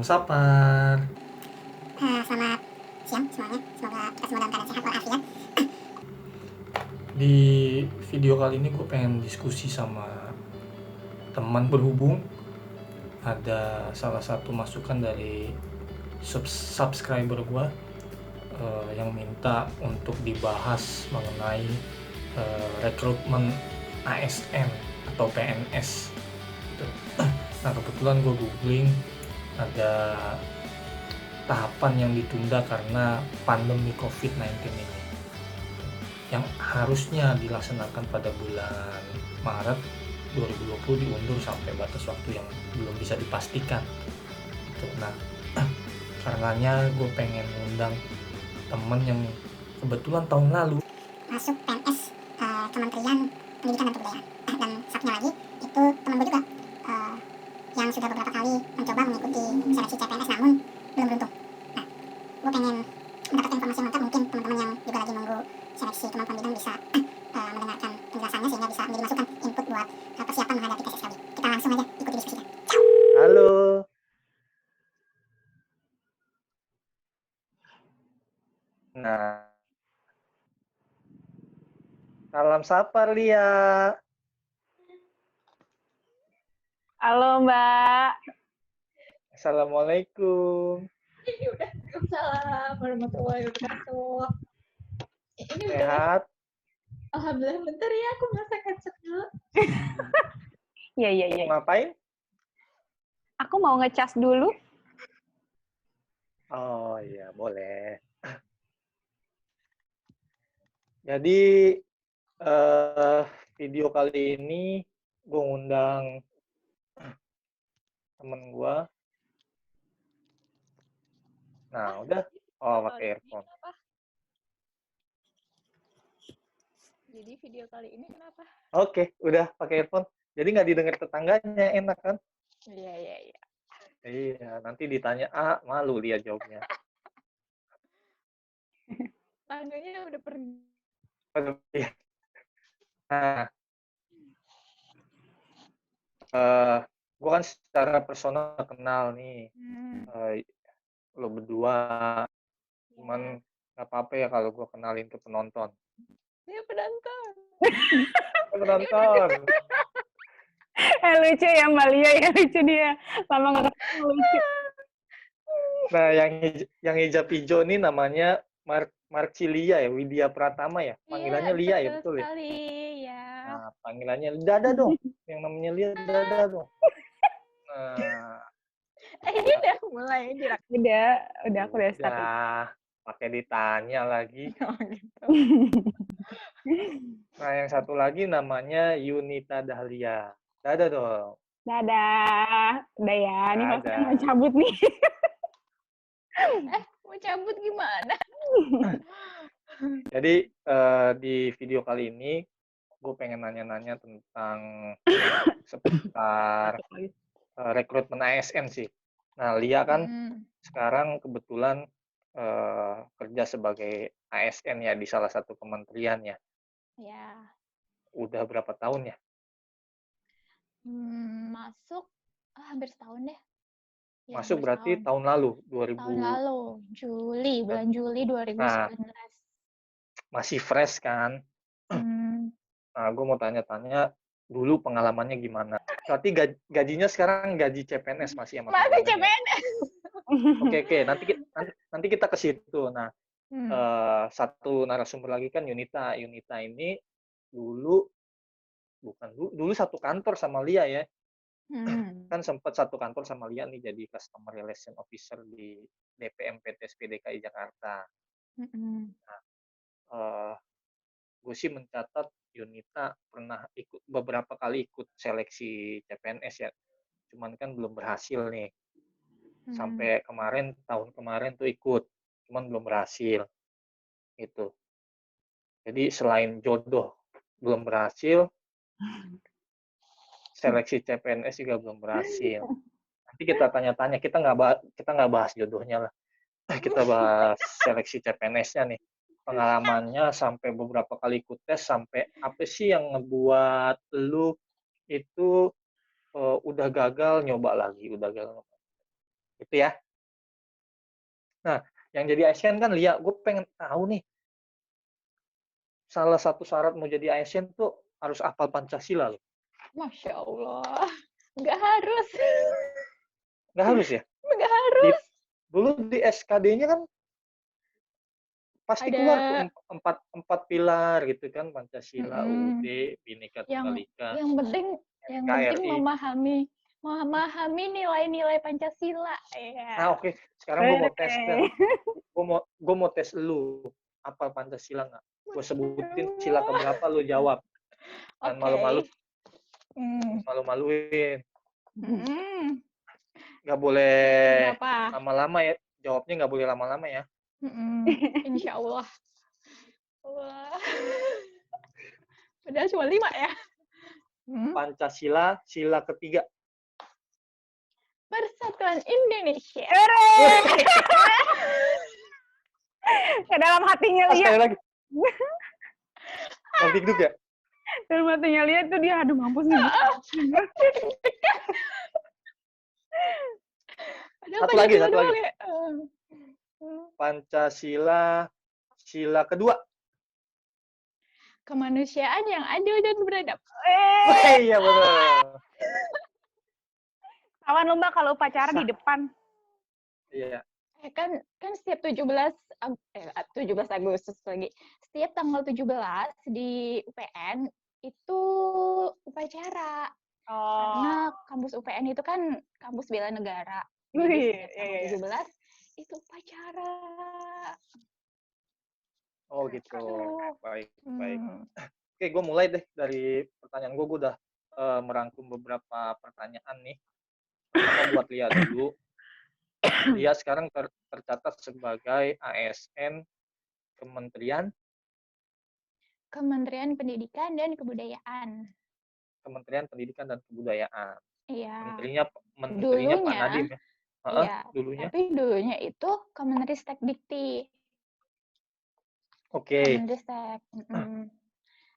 Salam sapar. Selamat siang semuanya. Semoga kita semua dalam keadaan sehat walafiat. Di video kali ini gue pengen diskusi sama teman berhubung ada salah satu masukan dari subscriber gue yang minta untuk dibahas mengenai rekrutmen ASN atau PNS gitu. Nah kebetulan gue googling ada tahapan yang ditunda karena pandemi COVID-19 ini yang harusnya dilaksanakan pada bulan Maret 2020 diundur sampai batas waktu yang belum bisa dipastikan gitu. Nah karenanya gue pengen ngundang temen yang kebetulan tahun lalu masuk PNS Kementerian Pendidikan dan Kebudayaan. Dan satunya lagi itu teman gue juga yang sudah beberapa kali mencoba mengikuti seleksi CPNS namun belum beruntung. Nah, gue pengen mendapatkan informasi yang lengkap, mungkin teman-teman yang juga lagi nunggu seleksi kemampuan bidang bisa mendengarkan penjelasannya sehingga bisa menjadi masukan input buat persiapan menghadapi tes SKB. Kita langsung aja ikuti diskusinya. Halo. Nah, salam sapar Lia. Halo Mbak. Assalamualaikum. Ini udah Waalaikumsalam warahmatullahi wabarakatuh. Ini udah. Sehat? Alhamdulillah, bentar ya aku masak kecap dulu. Iya. Mau ngapain? Aku mau ngecas dulu. Oh iya, boleh. Jadi video kali ini gue ngundang temen gue. Nah, udah. Oh, pakai earphone. Jadi video kali ini kenapa? Oke, udah pakai earphone. Jadi nggak didengar tetangganya, enak kan? Iya. Iya, nanti ditanya malu Lia jawabnya. Tangganya udah pergi. Nah, gue kan secara personal kenal nih lo berdua, cuman nggak apa-apa ya kalau gue kenalin ke penonton. Ya penonton. Lucu ya Mbak Lia, ya lucu dia. Lama nggak ketemu, lucu. Nah, yang hijab hijau ini namanya Marcilia ya, Widya Pratama ya. Panggilannya Lia ya, betul ya? Sekali, ya. Nah, panggilannya Dada dong. Yang namanya Lia Dada dong. Nah, Ini udah mulai dirak. Udah aku udah start. Pakai ditanya lagi. Oh, gitu. Nah, yang satu lagi namanya Yunita Dahlia. Dada dong. Dadah. Udah ya, ini hostnya mau cabut nih. Mau cabut gimana? Jadi di video kali ini gue pengen nanya-nanya tentang seputar rekrutmen ASN sih. Nah, Lia kan sekarang kebetulan kerja sebagai ASN ya di salah satu kementerian ya. Ya. Udah berapa tahun ya? Masuk hampir setahun deh. Ya, masuk berarti tahun lalu, 2000. Tahun lalu, bulan Juli 2019. Nah, masih fresh kan? Nah, gue mau tanya-tanya dulu pengalamannya gimana. Berarti gajinya sekarang gaji CPNS masih ya? Masih CPNS. Oke, nanti kita ke situ. Nah, satu narasumber lagi kan Yunita. Yunita ini dulu satu kantor sama Lia ya. Kan sempat satu kantor sama Lia nih jadi Customer Relation Officer di DPM PTSP DKI Jakarta. Nah, gue sih mencatat Yunita pernah beberapa kali ikut seleksi CPNS ya. Cuman kan belum berhasil nih. Sampai tahun kemarin tuh ikut, cuman belum berhasil. Itu. Jadi selain jodoh belum berhasil, seleksi CPNS juga belum berhasil. Nanti kita tanya-tanya, kita nggak bahas jodohnya lah. Kita bahas seleksi CPNS-nya nih. Pengalamannya sampai beberapa kali ikut tes, sampai apa sih yang ngebuat lu itu udah gagal nyoba lagi, Itu ya. Nah, yang jadi ASN kan Lia, gue pengen tahu nih, salah satu syarat mau jadi ASN tuh harus hafal Pancasila loh. Masya Allah. Nggak harus. Nggak harus ya? Nggak harus. Dulu di SKD-nya kan pasti keluar tuh Ada empat pilar gitu kan, Pancasila, mm-mm. UUD, Bhinneka yang Tunggal Ika, yang penting NKRI. memahami nilai-nilai Pancasila. Nah, Ya. oke. Sekarang gue mau tes Keren. dan gue mau tes lu apa Pancasila nggak? Gue sebutin sila keberapa lu jawab. Dan Oke. Hmm. malu-maluin. Mm-mm. Nggak boleh Berapa? lama-lama ya. Jawabnya nggak boleh lama-lama ya. Mm-mm. Insya Allah. Wah. Padahal cuma 5 ya. Pancasila, sila ketiga. Persatuan Indonesia. Keren. Ke dalam hatinya Lia. Sekali lagi. Bang Dikduk ya? Dalam hatinya Lia tuh dia, aduh mampus nih. Padahal Satu lagi. ya. Pancasila, sila kedua. Kemanusiaan yang adil dan beradab. Iya betul. Kawan lomba kalau upacara di depan. Iya. Kan setiap 17 Agustus lagi. Setiap tanggal 17 di UPN itu upacara. Karena kampus UPN itu kan kampus bela negara. Jadi setiap tanggal 17 itu upacara. Oh gitu. Baik. Oke, gue mulai deh dari pertanyaan gue. Gue udah merangkum beberapa pertanyaan nih. Pertama buat Lia dulu. Dia sekarang tercatat sebagai ASN Kementerian Pendidikan dan Kebudayaan. Kementerian Pendidikan dan Kebudayaan. Iya. Menterinya Pak Nadiem ya. Iya. Dulunya. Tapi dulunya itu Kemenristek Dikti. Oke. Kemenristek.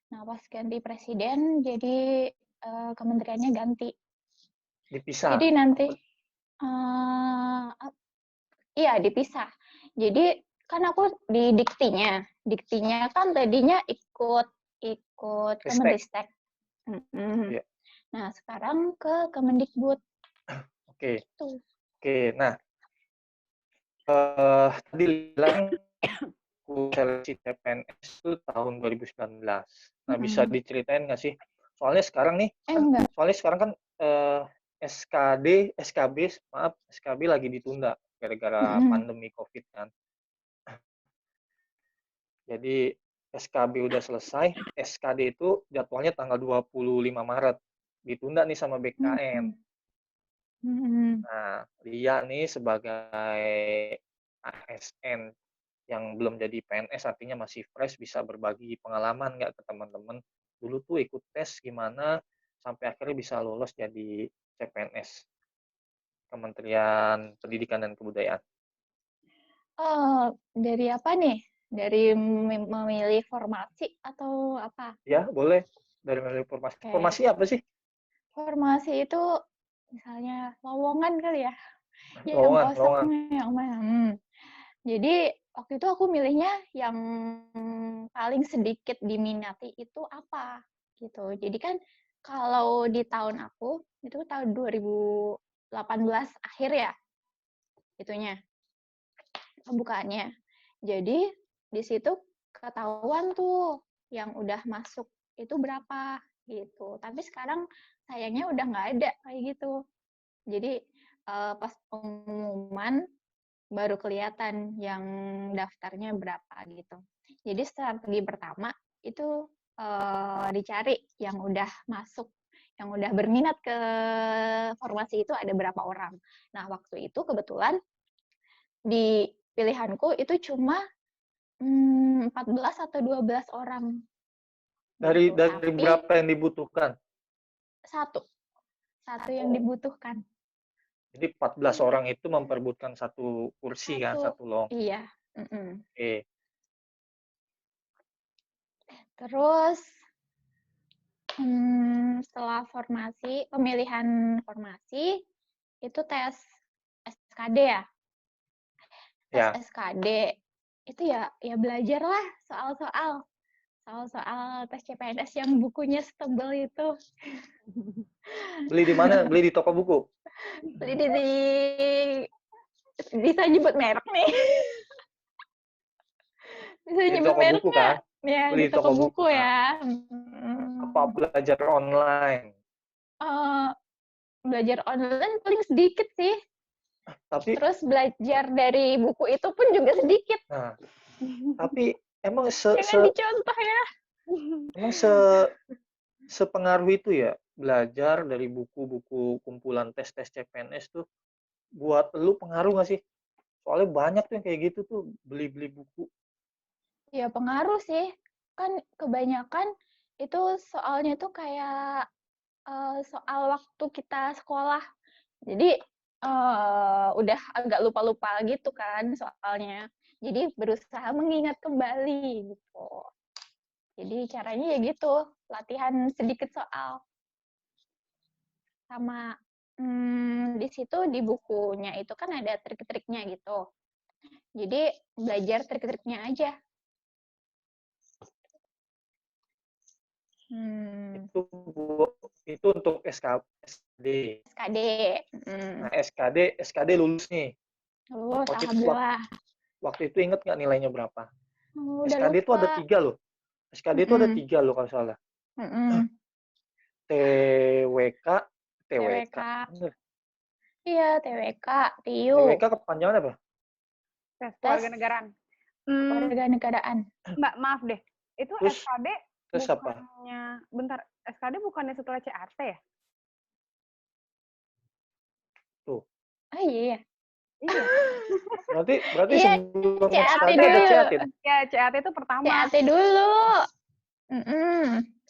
Nah, pas ganti presiden, jadi kementeriannya ganti. Dipisah. Jadi nanti, iya dipisah. Jadi kan aku di diktinya kan tadinya ikut Kemenristek. Yeah. Nah, sekarang ke Kemendikbud. Oke. Nah, tadi bilang seleksi CPNS itu tahun 2019. Nah, bisa diceritain nggak sih? Soalnya sekarang nih, kan SKB lagi ditunda gara-gara pandemi COVID kan. Jadi SKB udah selesai, SKD itu jadwalnya tanggal 25 Maret. Ditunda nih sama BKN. Nah, Lia nih sebagai ASN yang belum jadi PNS, artinya masih fresh, bisa berbagi pengalaman nggak ke teman-teman? Dulu tuh ikut tes gimana sampai akhirnya bisa lolos jadi CPNS Kementerian Pendidikan dan Kebudayaan. Dari apa nih? Dari memilih formasi atau apa? Ya, boleh. Dari memilih formasi. Okay. Formasi apa sih? Formasi itu misalnya lowongan kali ya. Lowongan. Yang mana? Jadi waktu itu aku milihnya yang paling sedikit diminati itu apa gitu. Jadi kan kalau di tahun aku itu tahun 2018 akhir ya itunya pembukaannya. Jadi di situ ketahuan tuh yang udah masuk itu berapa gitu. Tapi sekarang sayangnya udah nggak ada kayak gitu. Jadi pas pengumuman baru kelihatan yang daftarnya berapa gitu. Jadi strategi pertama itu dicari yang udah masuk, yang udah berminat ke formasi itu ada berapa orang. Nah waktu itu kebetulan di pilihanku itu cuma 14 atau 12 orang. Dari berapa yang dibutuhkan? Satu yang dibutuhkan. Jadi 14 orang itu memperebutkan satu kursi kan, satu lowongan. Iya. Oke. Terus setelah pemilihan formasi itu tes SKD ya. Tes Ya, SKD itu ya belajarlah soal-soal tes CPNS yang bukunya setebal itu. beli di mana? Beli di toko buku. Beli di bisa nyebut merek nih. Bisa Di nyebut toko merek buku nggak? kan? Ya, Beli di di toko toko buku buku. Nah, ya. apa belajar online? Eh, belajar online paling sedikit sih. Tapi, Terus belajar dari buku itu pun juga sedikit. nah, tapi emang Jangan dicontoh ya. emang sepengaruh itu ya belajar dari buku-buku kumpulan tes-tes CPNS tuh buat lu pengaruh nggak sih? Soalnya banyak tuh yang kayak gitu tuh beli-beli buku. Ya pengaruh sih. Kan kebanyakan itu soalnya tuh kayak soal waktu kita sekolah. Jadi udah agak lupa-lupa gitu kan soalnya. Jadi berusaha mengingat kembali gitu. Jadi caranya ya gitu, latihan sedikit soal. Sama di situ di bukunya itu kan ada trik-triknya gitu. Jadi belajar trik-triknya aja. Itu untuk SKD. SKD. Nah, SKD lulus nih. Lulus, Waktu itu, alhamdulillah. waktu itu inget nggak nilainya berapa? Udah SKD itu ada lupa. 3 loh. SKD itu ada 3 loh kalau salah. TWK. TWK. Bener. Iya, TWK, TIU. TWK kepanjangan apa? Tes kewarganegaraan. Kewarganegaraan. Mbak, maaf deh. Itu Terus, SKD terus apa? bentar, SKD bukannya setelah CAT ya? Tuh. Oh iya. Iya. Berarti Iya, sebelum CAT SKD dulu. ada CAT ya? Ya, CAT itu pertama. CAT dulu.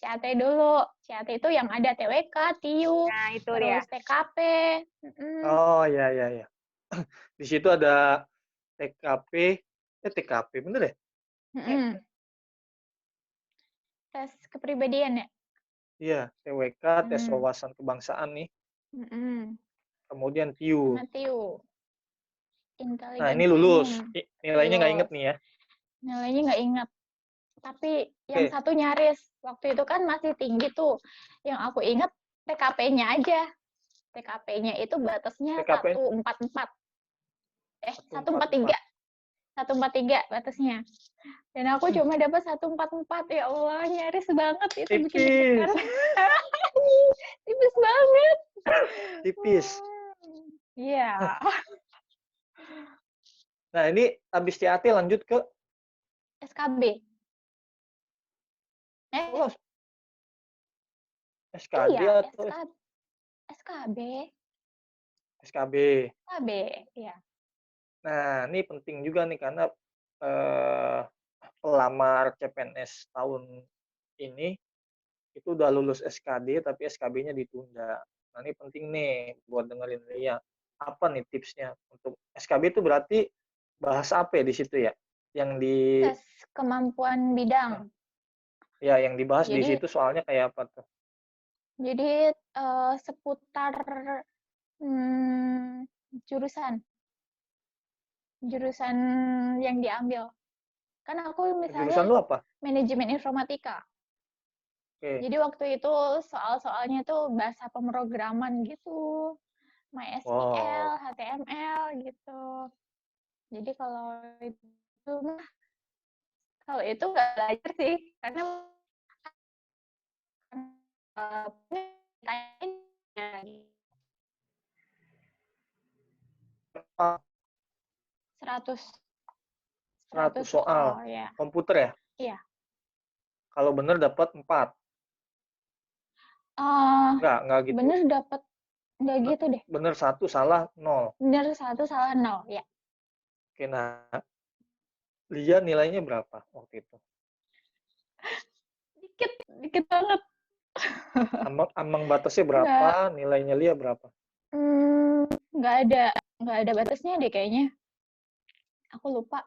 CAT dulu. CAT itu yang ada TWK, TIU, Nah, itu dia. terus TKP. Oh, iya. Di situ ada TKP, TKP, bener ya? Tes kepribadian ya? Iya, TWK, tes wawasan kebangsaan nih. Kemudian TIU. Sama TIU. Nah, ini lulus. Nilainya nggak inget nih ya? Nilainya nggak inget. Tapi yang satu nyaris. Waktu itu kan masih tinggi tuh. Yang aku inget TKP-nya aja. TKP-nya itu batasnya 144. 143. 143 batasnya. Dan aku cuma dapat 144. Ya Allah, nyaris banget itu bikin deg-degan. Tipis banget. Tipis. Iya. Nah, ini habis CAT lanjut ke SKB. SKD iya, atau SKB. SKB. SKB, iya. Nah, ini penting juga nih karena pelamar CPNS tahun ini itu udah lulus SKD tapi SKB-nya ditunda. Nah, ini penting nih buat dengerin Lia. Apa nih tipsnya untuk SKB itu berarti bahasa apa ya di situ ya? Yang di tes kemampuan bidang. Ya, yang dibahas di situ soalnya kayak apa tuh? Jadi seputar jurusan yang diambil. Kan aku misalnya Jurusan lu apa? manajemen informatika. Jadi waktu itu soal-soalnya tuh bahasa pemrograman gitu. MySQL, HTML gitu. Jadi kalau itu nggak belajar sih karena 100 soal ya. Komputer ya? Iya. Kalau bener dapat 4. Enggak gitu. Bener dapat enggak gitu deh. Bener 1, salah 0. Bener 1, salah 0, ya. Oke, nah Lia nilainya berapa waktu itu? Dikit banget. Ambang batasnya berapa? Nilainya Lia berapa? Nggak ada batasnya deh kayaknya. Aku lupa.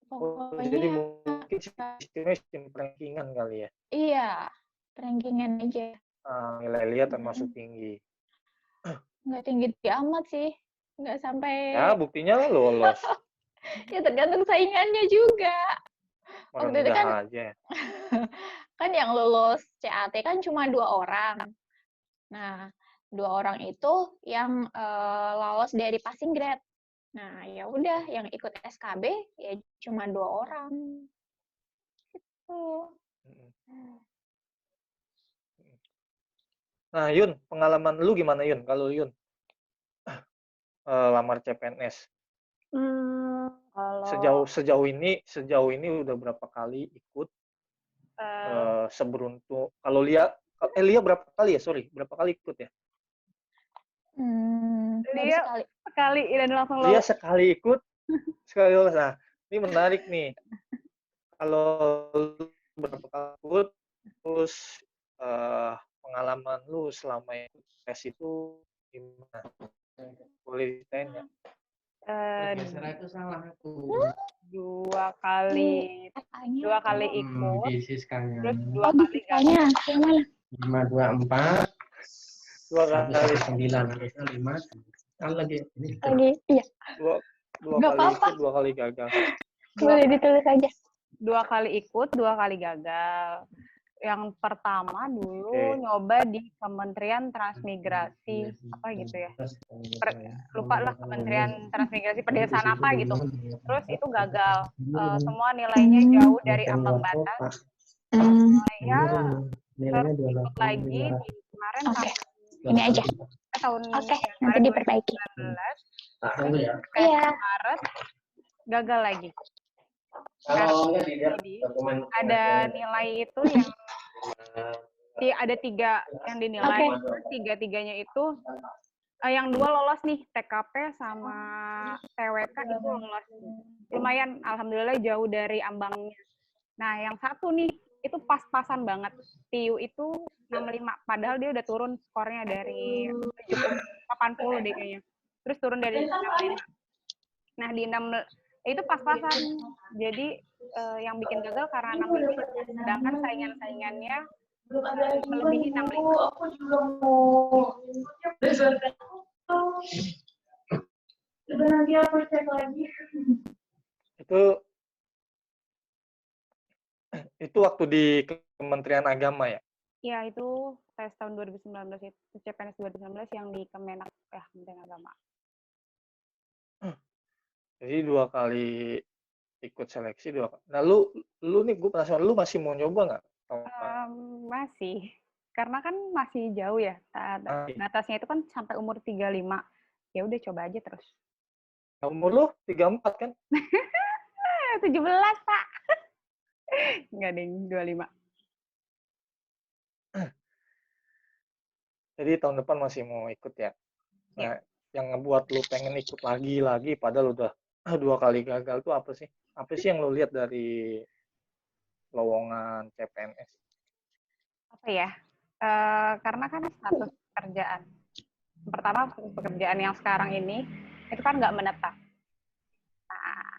Pokoknya jadi mungkin sistem rankingan kali ya? Iya, rankingan aja. Nilai Lia termasuk tinggi. Nggak tinggi amat sih. nggak sampai. Ya, buktinya lo lolos. Ya tergantung saingannya juga. Waktu itu kan Merendah aja. kan yang lulus CAT kan cuma 2 orang. Nah, 2 orang itu yang lolos dari passing grade. Nah, ya udah yang ikut SKB ya cuma 2 orang. Gitu. Mm-mm. Nah, Yun, pengalaman lu gimana, Yun? Kalau Yun lamar CPNS Kalau sejauh ini udah berapa kali ikut eh, seberuntung kalau Lia berapa kali ya? Sorry, berapa kali ikut ya? Baru Lia sekali. sekali dan langsung Lia lolos. sekali ikut, sekali lolos. Nah, ini menarik nih. Kalau lu berapa kali ikut, terus pengalaman lu selama ikut tes itu gimana? Boleh diceritain nggak? Itu salah aku. Dua kali ikut, terus dua Oh, kali gagal. bisanya yang mana? 524 Dua kali 119 harusnya 5 kan lagi ini Lagi, iya. dua Nggak kali apa-apa. ikut, 2 kali gagal. Boleh ditulis aja. 2 kali ikut, 2 kali gagal. Yang pertama dulu nyoba di Kementerian Transmigrasi apa gitu ya. Lupa lah Kementerian Transmigrasi Pedesaan apa gitu. Terus itu gagal. Semua nilainya jauh dari ambang batas. Ya terus ikut lagi di kemarin Oke. Ini aja. tahun Oke, ya, nanti kemarin diperbaiki. 2019 Iya. Maret gagal lagi. Kalau enggak Jadi dilihat dokumen ada nilai itu yang ada 3 yang dinilai. Tiga-tiganya itu yang 2 lolos nih, TKP sama TWK itu lolos. Lumayan, alhamdulillah jauh dari ambangnya. Nah, yang satu nih, itu pas-pasan banget. TIU itu 65, padahal dia udah turun skornya dari 70, 80 deh kayaknya. Terus turun dari 65. Nah, di 6 itu pas-pasan. Jadi yang bikin gagal karena 65, sedangkan saingan-saingannya melebihi 65. Aku juga mau udah nanti aku cek lagi. Itu waktu di Kementerian Agama ya? Ya, itu tes tahun 2019 itu CPNS 2019 yang di Kemenak Kementerian Agama. Jadi 2 kali ikut seleksi 2 kali. Nah, lu nih gue penasaran, lu masih mau nyoba nggak? Masih. Karena kan masih jauh ya. Batasnya itu kan sampai umur 35. Ya udah coba aja terus. Nah, umur lu 34 kan? 17, Pak. Enggak deng, 25. Jadi tahun depan masih mau ikut ya? Nah, yang ngebuat lu pengen ikut lagi padahal udah 2 kali gagal tuh apa sih? Apa sih yang lu lihat dari lowongan CPNS? Apa ya? Karena kan status pekerjaan. Pertama, pekerjaan yang sekarang ini itu kan nggak menetap. Nah,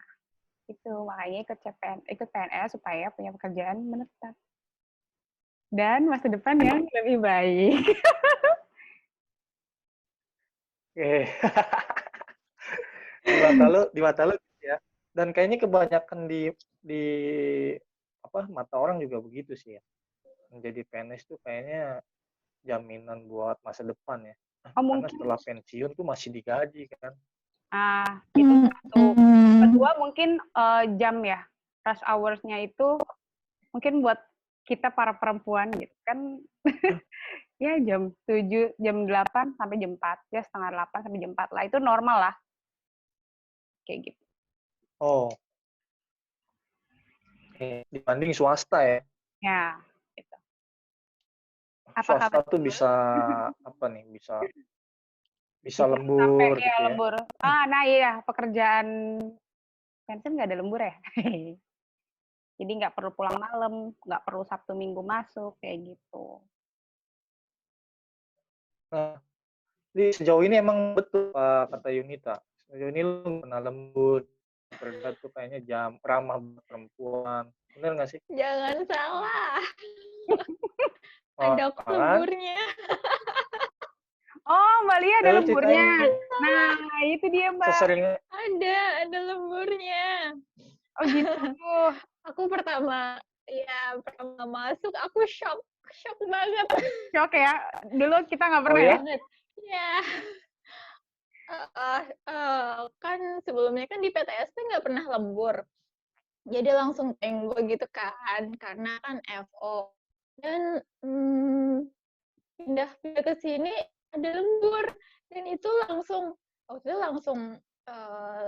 itu makanya ikut PNS supaya punya pekerjaan menetap dan masa depan yang lebih baik. Oke. di mata lu ya. Dan kayaknya kebanyakan di mata orang juga begitu sih ya. Menjadi PNS tuh kayaknya jaminan buat masa depan ya. Karena setelah pensiun tuh masih digaji kan. Itu satu. Kedua mungkin jam ya, rush hours-nya itu mungkin buat kita para perempuan gitu kan. Ya jam 7, jam 8 sampai jam 4, ya setengah 8 sampai jam 4 lah, itu normal lah. Kayak gitu. Oh. Oke, dibanding swasta ya. Ya, gitu. Swasta tuh bisa bisa lembur gitu ya. Lembur. Nah iya, pekerjaan pensiun nggak ada lembur ya. Jadi nggak perlu pulang malam, nggak perlu Sabtu Minggu masuk, kayak gitu. Nah, sejauh ini emang betul kata Yunita. Sejauh ini lu pernah lembur, kerja tuh kayaknya ramah perempuan. Bener nggak sih? Jangan salah. Ada lemburnya. Oh, Mbak Lia ada Ayo lemburnya. ceritain Nah, itu dia, Mbak. sesering Ada lemburnya. Oh, gitu. Aku pertama masuk aku shock banget. Shock ya. Dulu kita nggak Oh pernah ya? ya. Banget. Ya. Kan sebelumnya kan di PTSP nggak pernah lembur. Jadi langsung tenggo gitu kan, karena kan FO. Dan pindah ke sini ada lembur. Dan itu waktu itu langsung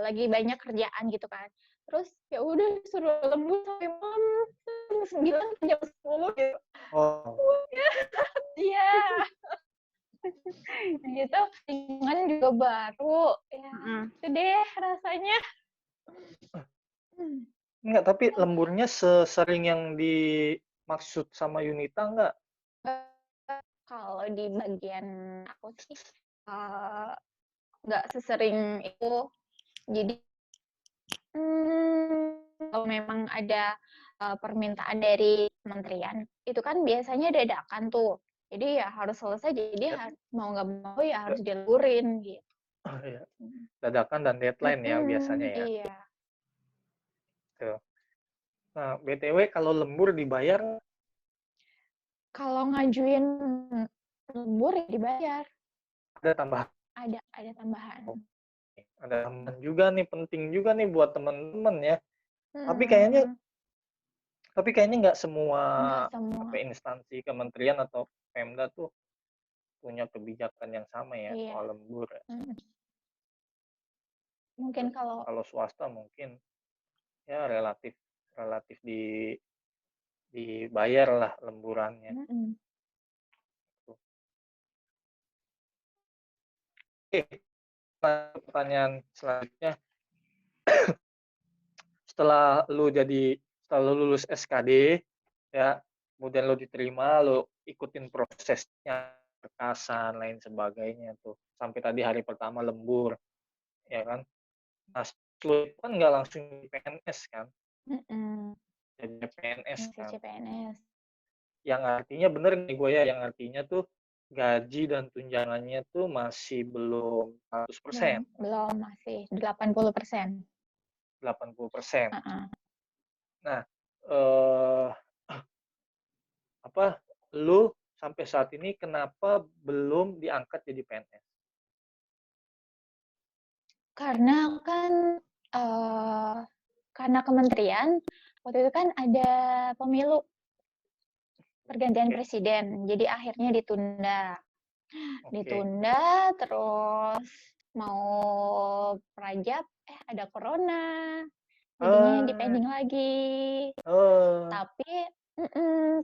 lagi banyak kerjaan gitu kan. Terus ya udah suruh lembur sampai malam 9 jam 10 gitu. Oh, Iya. Gitu, lingkungan juga baru. Ya, itu deh rasanya. enggak, tapi lemburnya sesering yang dimaksud sama Yunita enggak? Kalau di bagian aku sih nggak sesering itu. Jadi kalau memang ada permintaan dari kementerian, itu kan biasanya dadakan tuh. Jadi ya harus selesai, jadi mau nggak mau ya harus dilemburin gitu. Oh, iya. Dadakan dan deadline ya biasanya ya. Iya. Tuh. Nah, BTW kalau lembur dibayar Kalau ngajuin lembur ya dibayar. ada tambahan. Ada tambahan. Ada tambahan juga nih, penting juga nih buat teman-teman ya. Tapi kayaknya nggak semua instansi kementerian atau Pemda tuh punya kebijakan yang sama ya soal lembur. Mungkin kalau swasta mungkin ya relatif dibayar lah lemburannya. Oke, pertanyaan selanjutnya. Setelah lu lulus SKD ya, kemudian lu diterima, lu ikutin prosesnya, berkasan lain sebagainya tuh sampai tadi hari pertama lembur ya kan. Nah, lu kan nggak langsung di PNS kan, jadi PNS kan, yang artinya bener nih gue ya, yang artinya tuh gaji dan tunjangannya tuh masih belum 100%. Belum, masih 80%. 80%. Nah, lu sampai saat ini kenapa belum diangkat jadi PNS? Karena kan karena kementerian waktu itu kan ada pemilu pergantian presiden, jadi akhirnya ditunda. Terus mau prajab ada corona, jadinya dipending lagi.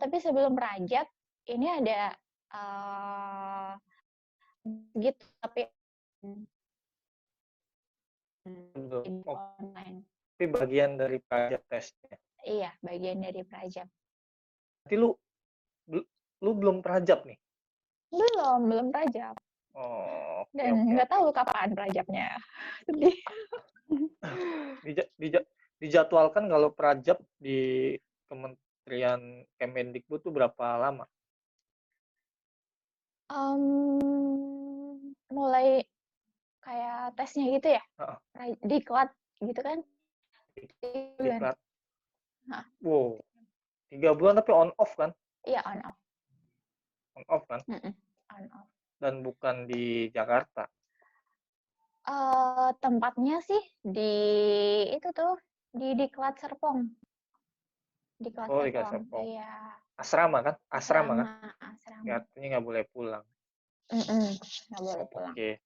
Tapi sebelum prajab ini ada gitu, tapi online. Tapi bagian dari prajab tesnya. Iya, bagian dari prajab. Berarti lu belum prajab nih? Belum prajab. Oh, Dan nggak tahu kapan prajabnya. Sedih. Dijadwalkan kalau prajab di Kementerian Kemendikbud tuh berapa lama? Mulai kayak tesnya gitu ya, diklat gitu kan? Diklat. Wow, 3 bulan tapi on off kan? Iya, on off. On off kan? On off. Dan bukan di Jakarta. Tempatnya sih di itu tuh di Diklat Serpong. Diklat Serpong. Iya. Asrama kan? Asrama kan? Asrama. Artinya nggak boleh pulang. Nggak boleh pulang. Oke.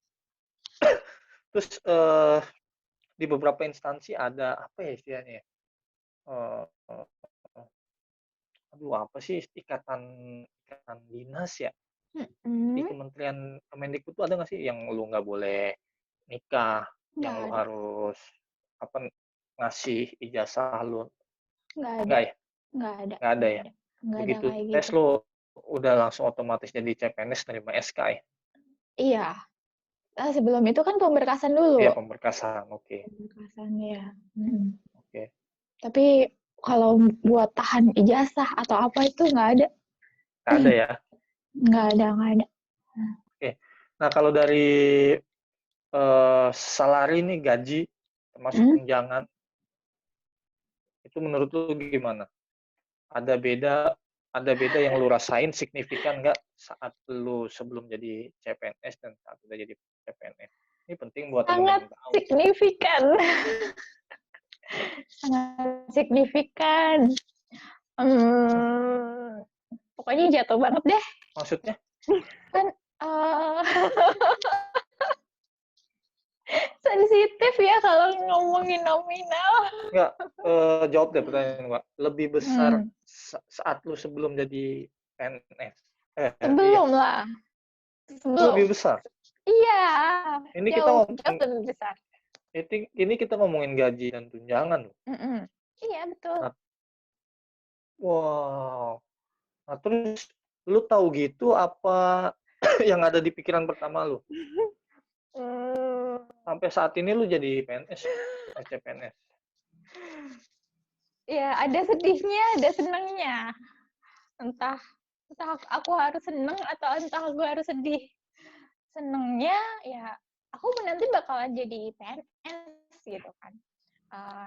Terus di beberapa instansi ada apa ya istilahnya? Apa sih ikatan dinas ya? Di Kementerian Kemendikbud tuh ada nggak sih yang lu nggak boleh nikah, yang lu harus ngasih ijazah lu? Nggak ada ya? Begitu tes lu udah langsung otomatis jadi CPNS nerima SK ya? Iya. Sebelum itu kan pemberkasan dulu. Iya, pemberkasan, oke. Pemberkasan ya. Oke. Tapi kalau buat tahan ijazah atau apa itu nggak ada. Nggak ada ya? Nggak ada. Oke. Nah, kalau dari salary nih, gaji, termasuk tunjangan, itu menurut lu gimana? Ada beda yang lu rasain signifikan nggak saat lu sebelum jadi CPNS dan saat udah jadi CPNS? Ini penting buat Sangat teman-teman tahu. signifikan. Sangat signifikan. Pokoknya jatuh banget deh. Maksudnya? Kan sensitif ya kalau ngomongin nominal. Nggak, jawab deh pertanyaan gua. Lebih besar saat lu sebelum jadi PNS? Sebelum Iya. lah. Sebelum. Lebih besar? Iya. Ini kita Jauh ngomong, lebih besar. ini kita ngomongin gaji dan tunjangan loh. Iya, betul. Wow. Nah, terus lu tahu gitu apa yang ada di pikiran pertama lu? Sampai saat ini lu jadi PNS, CPNS. Ya, ada sedihnya, ada senangnya. Entah aku harus seneng atau entah aku harus sedih. Senengnya ya aku nanti bakalan jadi PNS gitu kan.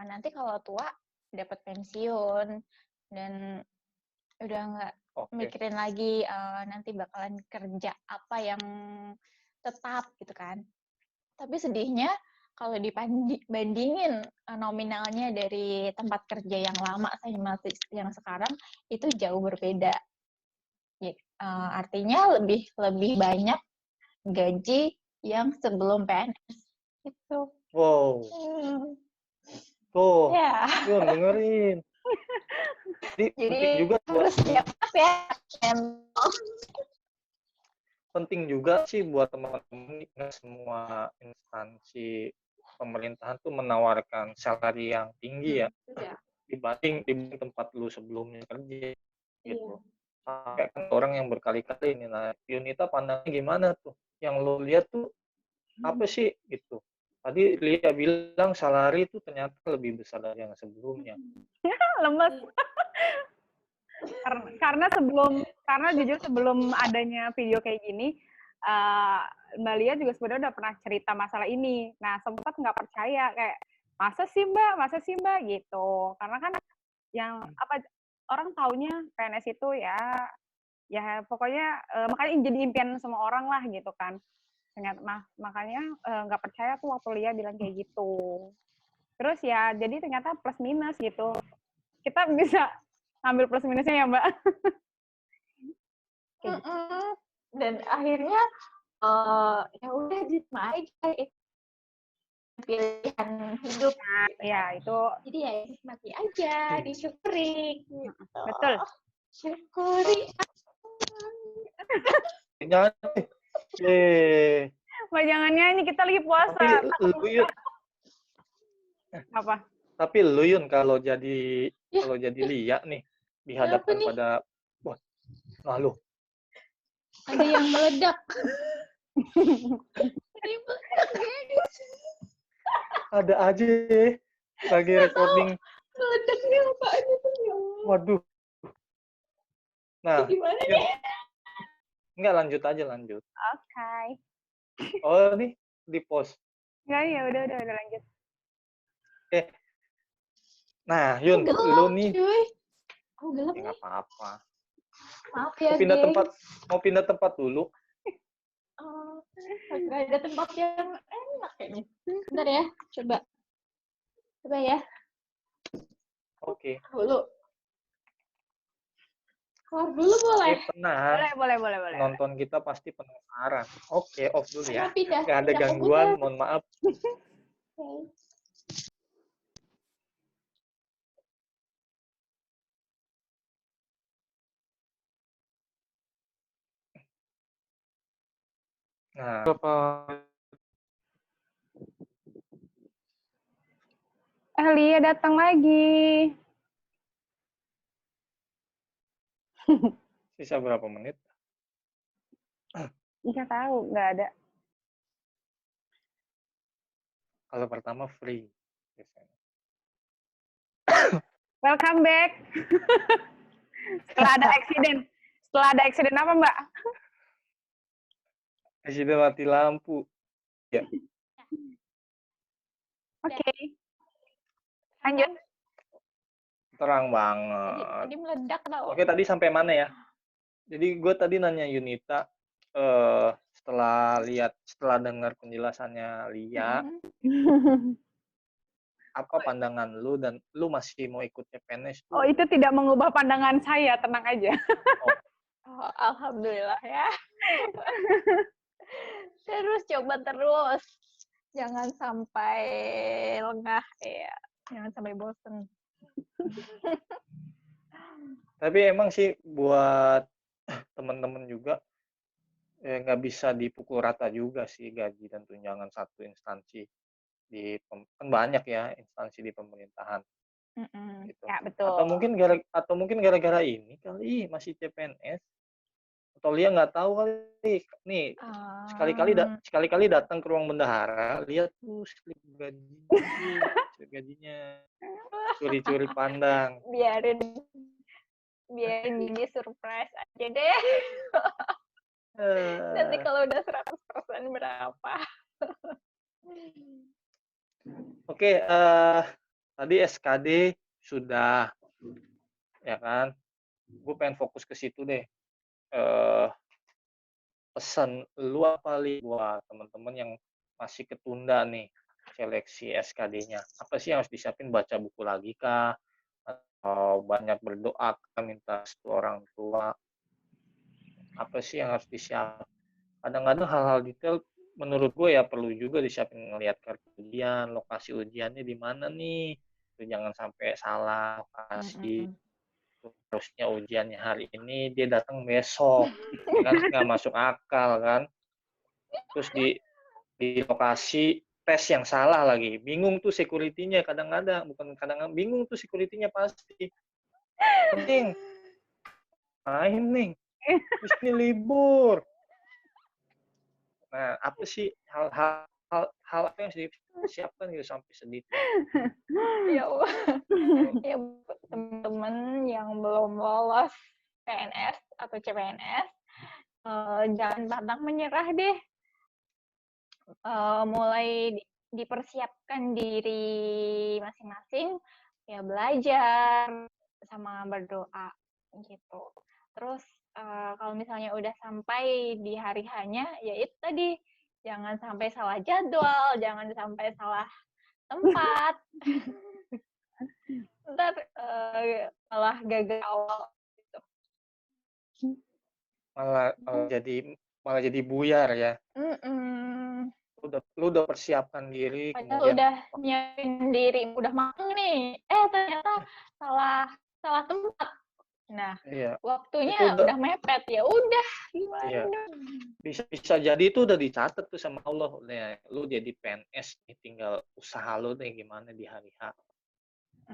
Nanti kalau tua dapat pensiun dan udah nggak mikirin lagi nanti bakalan kerja apa yang tetap gitu kan. Tapi sedihnya kalau dibandingin nominalnya dari tempat kerja yang lama sama yang sekarang itu jauh berbeda. Artinya lebih banyak gaji yang sebelum PNS itu. Wow. Tuh, Ya. Yun, dengerin. Jadi penting juga harus siap ya. Penting juga sih buat teman-teman, semua instansi pemerintahan tuh menawarkan salary yang tinggi ya, dibanding tempat lu sebelumnya kerja gitu. Sampai kan orang yang berkali-kali ini, nah Yunita pandangnya gimana tuh? Yang lo lihat tuh apa sih gitu? Tadi Lia bilang salary itu ternyata lebih besar dari yang sebelumnya. Lemes. Karena jujur sebelum adanya video kayak gini, Mbak Lia juga sebenarnya udah pernah cerita masalah ini. Nah, sempat nggak percaya kayak masa sih Mbak gitu. Karena kan yang orang taunya PNS itu ya pokoknya makanya jadi impian semua orang lah gitu kan. Makanya nggak percaya tuh waktu Lia bilang kayak gitu. Terus ya jadi ternyata plus minus gitu. Kita bisa ambil plus minusnya ya Mbak. Dan akhirnya ya udah terima aja pilihan hidup. Ya itu. Jadi ya nikmati aja, disyukuri. Gitu. Betul. Syukuri. Jangan. Mbak jangan nyanyi, kita lagi puasa. Tapi lu Yun. Apa? Tapi lu Yun kalau jadi Lia nih dihadapkan pada lu. Ada yang meledak. Ada aja lagi recording. Meledaknya apaan itu ya? Waduh. Nah, gimana nih? Enggak, lanjut. Oke. Oh, nih di post. Enggak, ya udah lanjut. Oke. Nah, Yun, lu nih. Oh, gelap Enggak apa-apa. Maaf ya, Mau pindah tempat dulu. Nggak ada tempat yang enak kayaknya. Bentar ya, coba ya. Oke. Keluar dulu boleh? Tenang. Boleh. Nonton kita pasti penasaran. Oke, off dulu ya. Pindah, nggak ada gangguan, mohon maaf. Nah, Lia datang lagi. Sisa berapa menit? Nggak tahu, nggak ada. Kalau pertama free. Welcome back. Setelah ada accident apa Mbak? Sudah mati lampu. Ya, Oke, lanjut. terang Tadi banget. tadi meledak tau. Oke, tadi sampai mana ya? Jadi gue tadi nanya Yunita, setelah dengar penjelasannya Lia, apa pandangan lu dan lu masih mau ikut CPNS Oh, tuh? itu tidak mengubah pandangan saya, tenang aja. Oh, alhamdulillah ya. Terus coba terus. Jangan sampai lengah ya. Jangan sampai bosen. Tapi emang sih buat teman-teman juga nggak bisa dipukul rata juga sih gaji dan tunjangan satu instansi kan banyak ya instansi di pemerintahan gitu. Ya, betul. Atau mungkin gara-gara ini kali masih CPNS atau Lia nggak tahu kali nih sekali-kali datang ke ruang bendahara lihat tuh slip gajinya curi-curi pandang. Biarin jadi surprise aja deh. Nanti kalau udah 100% berapa? Oke, tadi SKD sudah, ya kan? Gue pengen fokus ke situ deh. Pesan lu apa Li buat teman-teman yang masih ketunda nih seleksi SKD-nya? Apa sih yang harus disiapin? Baca buku lagi kah? Atau banyak berdoa kah, minta restu orang tua? Apa sih yang harus disiapin? Kadang-kadang hal-hal detail menurut gue ya perlu juga disiapin, ngelihat kartu ujian, lokasi ujiannya di mana nih. Tuh, jangan sampai salah lokasi. Harusnya ujiannya hari ini, dia datang besok. Ya kan nggak masuk akal kan. Terus di lokasi tes yang salah lagi. Bingung tuh security-nya kadang-kadang, bukan kadang-kadang bingung tuh security-nya pasti. Ning, main nih. Terus ini libur. Nah, apa sih hal apa yang harus disiapkan gitu sampai sedetail? Ya, ya teman-teman yang belum lolos PNS atau CPNS, jangan pantang menyerah deh. Mulai dipersiapkan diri masing-masing, ya belajar sama berdoa gitu. Terus kalau misalnya udah sampai di hari hanya, ya itu tadi, jangan sampai salah jadwal, jangan sampai salah tempat. Ntar malah gagal awal gitu. Malah jadi buyar ya. Lu udah persiapkan diri, Padahal kemudian udah nyiapin diri, udah mateng nih. Ternyata salah tempat. Nah, iya, waktunya itu udah mepet, ya udah gimana iya. dong. Bisa jadi itu udah dicatat tuh sama Allah. Nih, lu jadi PNS nih, tinggal usaha lu nih gimana di hari H.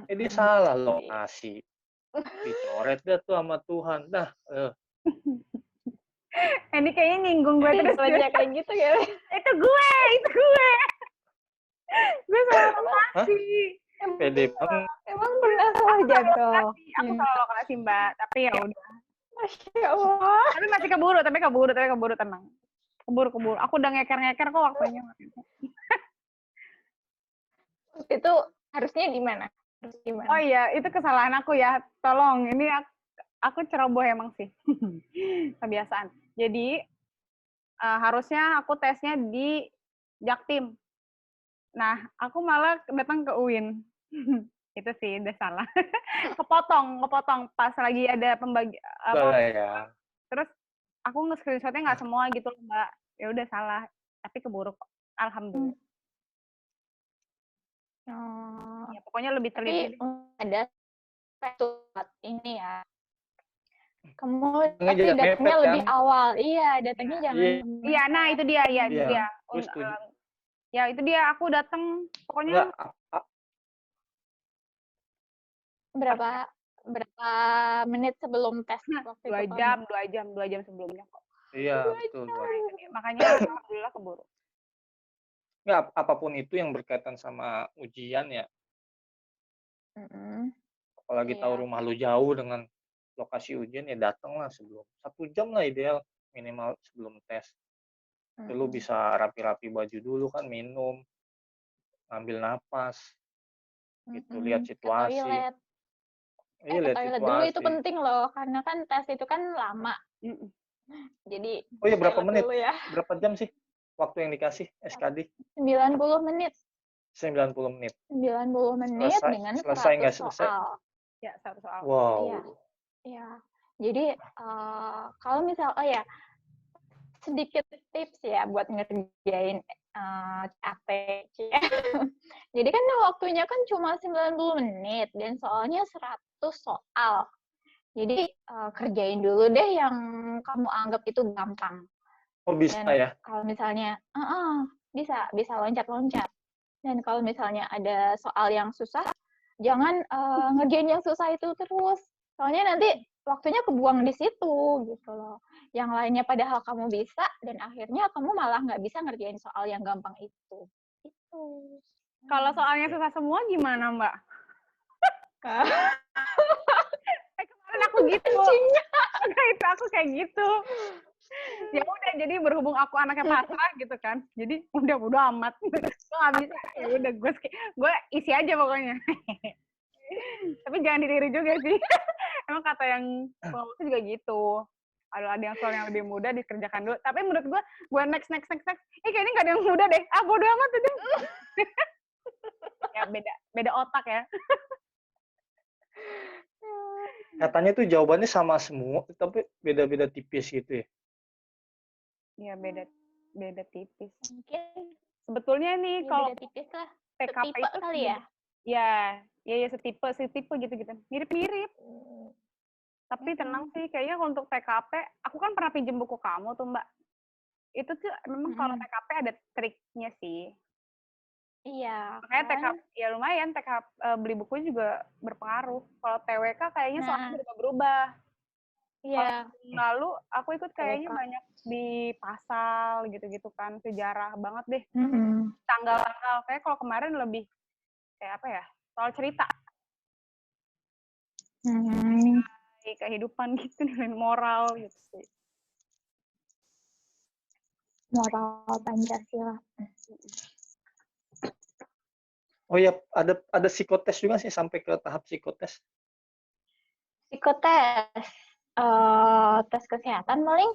Dia salah lokasi. Dicoret dah tuh sama Tuhan. Nah, Ini kayaknya nyinggung gue terus. Banyak kayak gitu ya. Itu gue. Gue salah lokasi. pede banget. Emang pernah salah jadwal? Aku salah lokasi, Mbak. Tapi ya udah. Masya Allah. Tapi masih keburu, tenang. Keburu. Aku udah ngeker kok waktunya. Itu harusnya di mana? Oh iya, itu kesalahan aku ya. Tolong, ini aku ceroboh emang sih. Kebiasaan. Jadi harusnya aku tesnya di Jaktim. Nah, aku malah datang ke UIN. Itu sih udah salah. kepotong pas lagi ada pembagi Ya. Terus aku nge-screenshotnya nggak semua gitu loh, Mbak. Ya udah salah, tapi keburu kok. Alhamdulillah. Ya, pokoknya lebih teliti. Ada satu ini ya. Kamu Nggak tapi jadi datangnya mepet, lebih kan? awal. Iya, datangnya jangan. Iya, nah itu dia, ya itu Iya. dia. Gue setuju. Ya itu dia, aku datang pokoknya berapa menit sebelum tes waktu 2 jam sebelumnya kok. Iya, betul. Makanya alhamdulillah keburu. Nggak, apapun itu yang berkaitan sama ujian ya. Apalagi tahu rumah lu jauh dengan lokasi ujian, ya datanglah sebelum 1 jam lah ideal minimal sebelum tes. Lu bisa rapi-rapi baju dulu kan, minum, ngambil napas, gitu, lihat Ke situasi. toilet. Iya, Ke lihat toilet dulu itu situasi. penting loh, karena kan tes itu kan lama. Mm-mm. Jadi Oh iya, berapa toilet menit? dulu ya. Berapa jam sih waktu yang dikasih SKD? 90 menit. 90 menit. 90 menit Selesai, dengan selesai 100 nggak selesai? soal. Ya, satu soal. Wow. Iya. Iya. Jadi kalau misal sedikit tips ya buat ngerjain CAP. Jadi kan waktunya kan cuma 90 menit dan soalnya 100 soal. Jadi kerjain dulu deh yang kamu anggap itu gampang. Oh, bisa Dan ya? kalau misalnya bisa loncat-loncat. Dan kalau misalnya ada soal yang susah, jangan ngerjain yang susah itu terus. Soalnya nanti waktunya kebuang di situ gitu loh. Yang lainnya padahal kamu bisa dan akhirnya kamu malah nggak bisa ngerjain soal yang gampang itu. Itu. Kalau soalnya susah semua gimana, Mbak? Kemarin aku gitu. Itu aku kayak gitu. Ya udah, jadi berhubung aku anaknya pasrah gitu kan, jadi udah bodo amat. Gue nggak bisa, ya udah gue isi aja pokoknya. Tapi jangan ditiru juga sih. Emang kata yang pengawasnya juga gitu. Ada yang soal yang lebih mudah dikerjakan dulu. Tapi menurut gue next. Kayaknya nggak ada yang mudah deh. Bodo amat udah. Ya beda otak ya. Katanya tuh jawabannya sama semua, tapi beda-beda tipis gitu ya. Ya beda tipis. Mungkin Sebetulnya nih kalau beda tipis lah. TKP Setipe itu kali ya. Ya setipe gitu. Mirip-mirip. Tapi tenang sih, kayaknya untuk TKP, aku kan pernah pinjem buku kamu tuh, Mbak. Itu tuh memang kalau TKP ada triknya sih. Iya. Makanya kan? TKP, ya lumayan, TKP beli buku juga berpengaruh. Kalau TWK kayaknya soalnya berubah-berubah. Iya. Lalu aku ikut kayaknya TWK. banyak di pasal gitu-gitu kan, sejarah banget deh. Mm-mm. Tanggal-tanggal, kayak kalau kemarin lebih kayak apa ya, soal cerita. Kehidupan gitu, nilai moral gitu sih. Moral Pancasila. Oh ya, ada psikotes juga sih sampai ke tahap psikotes. Psikotes. Tes kesehatan paling?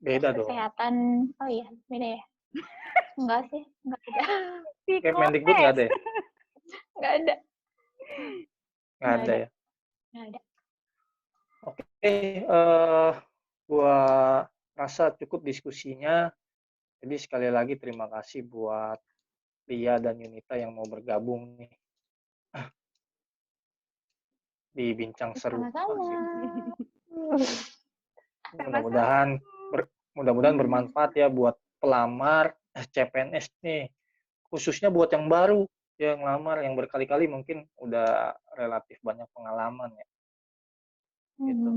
Beda tes dong. kesehatan. Oh iya, beda ya? Enggak sih, enggak ada. Kayak Mendikbud nggak ada ya? Enggak ada. Nggak ada ya? Nggak ada. Oke, gua rasa cukup diskusinya. Jadi sekali lagi terima kasih buat Lia dan Yunita yang mau bergabung nih di bincang seru. Sama-sama. Mudah-mudahan bermanfaat ya buat pelamar CPNS nih, khususnya buat yang baru, yang lamar, yang berkali-kali mungkin udah relatif banyak pengalaman ya. Gitu.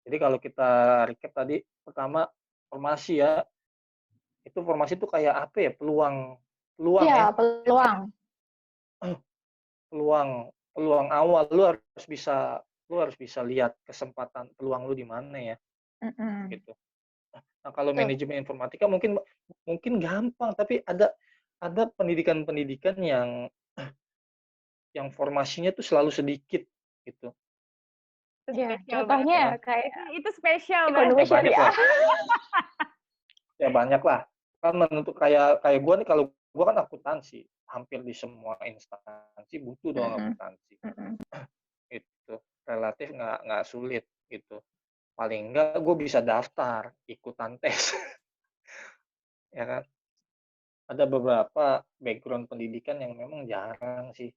Jadi kalau kita recap tadi, pertama formasi ya, itu formasi itu kayak apa ya, peluang Iya, ya, peluang awal. Lu harus bisa lihat kesempatan peluang lu di mana ya. Gitu. Nah, kalau manajemen informatika mungkin gampang, tapi ada pendidikan yang formasinya tuh selalu sedikit gitu. Ya, contohnya kayak itu spesial ekonomi syariah. Ya banyak lah. Kan menentu kayak gue nih, kalau gue kan akuntansi, hampir di semua instansi butuh dong akuntansi. Itu relatif nggak sulit gitu. Paling enggak gue bisa daftar ikutan tes. Ya kan? Ada beberapa background pendidikan yang memang jarang sih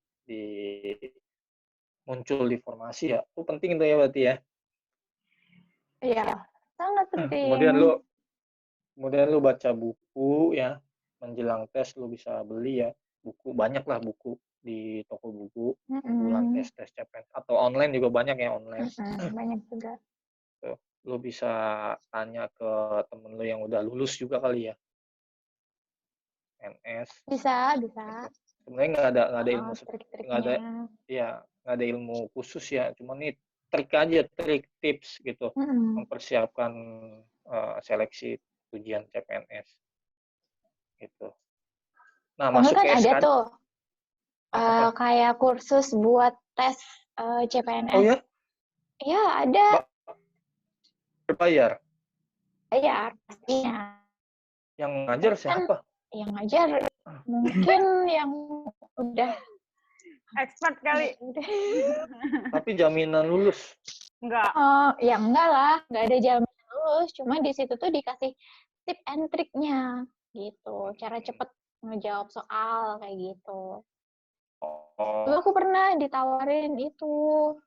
muncul di formasi ya. Itu penting itu ya berarti ya. Iya, sangat penting. Kemudian lu baca buku ya, menjelang tes lu bisa beli ya buku, banyak lah buku di toko buku bulan tes CPNS, atau online juga banyak ya, online. Banyak juga. Tuh, lu bisa tanya ke temen lu yang udah lulus juga kali ya, NS. Bisa. Sebenarnya nggak ada ilmu, nggak ada ilmu khusus ya, cuma nih trik tips gitu, mempersiapkan seleksi ujian CPNS. Gitu. Nah, Soalnya masuk kan ke ada SKD. tuh Apa? kayak kursus buat tes Oh CPNS. ya? Ya, ada. Berbayar. Bayar pastinya. Yang ngajar Kan siapa? yang ngajar mungkin yang udah Expert kali. Tapi jaminan lulus. Enggak. Ya enggak lah, nggak ada jaminan lulus. Cuma di situ tuh dikasih tip and triknya gitu, cara cepet ngejawab soal kayak gitu. Dulu Oh, aku pernah ditawarin itu,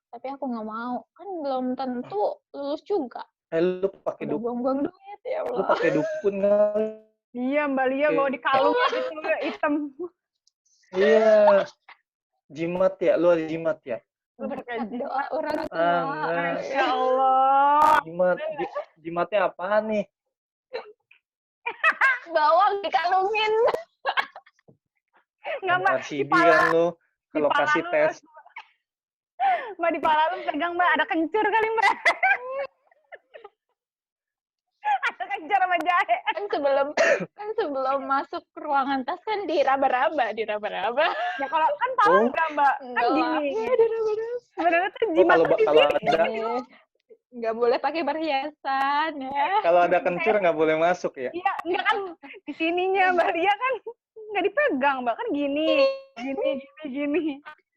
tapi aku nggak mau. Kan belum tentu lulus juga. lu pakai Udah dukun, buang-buang duit ya lu Allah. pakai dukun kali. Iya, Mbak Lia bawa di kalung gitu hitam. Iya. Jimat ya, lu ada jimat ya? Berkat doa orang tua. Enggak. Ya Allah. Jimatnya apaan nih? Bawang dikalungin. Enggak, Mbak. RCD kan lu ke di lokasi pala lu. tes. Mbak di pala lu pegang, Mbak. Ada kencur kali, Mbak. Ada kencur sama jahe. Kan sebelum masuk ke ruangan tes kan diraba-raba. Ya kalau kan pala Oh. enggak, Mbak. Kan gini. Sebenarnya tuh Oh, jimat kalau tuh di kalau sini. ada Nggak boleh pakai perhiasan ya. kalau ada kencur nggak boleh masuk ya? Iya, enggak kan di sininya Mbak Lia kan nggak dipegang, Mbak. Kan gini.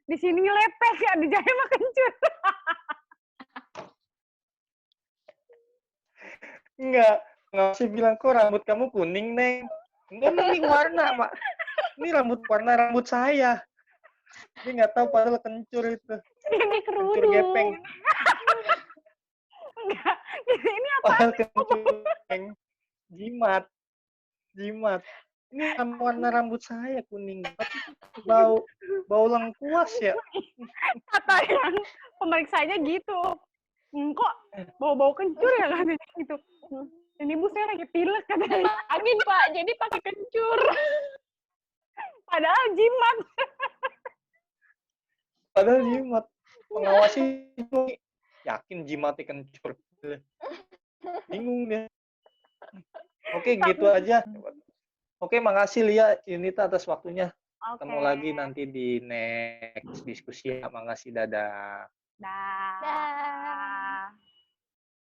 Di sini lepek ya, di jahe mah kencur. Enggak sih bilang kok rambut kamu kuning, Neng. Enggak, ini warna, Mak. Ini warna rambut saya. Dia nggak tahu padahal kencur itu. Ini Kencur gepeng. Enggak. Ini apa? Padahal kencur gepeng. Jimat. Ini warna rambut saya kuning. Bau lengkuas ya. Kata yang pemeriksanya gitu. Kok bau-bau kencur ya katanya gitu. Ini Bu saya lagi pilek katanya. angin Pak, jadi pakai kencur. Padahal jimat. Padahal jimat. Pengawasi itu yakin jimatnya kencur. Bingung dia. Oke, gitu aja. Oke, makasih Lia, Yunita atas waktunya. Ketemu lagi nanti di next diskusi. Makasih, dadah. Dah. Dah.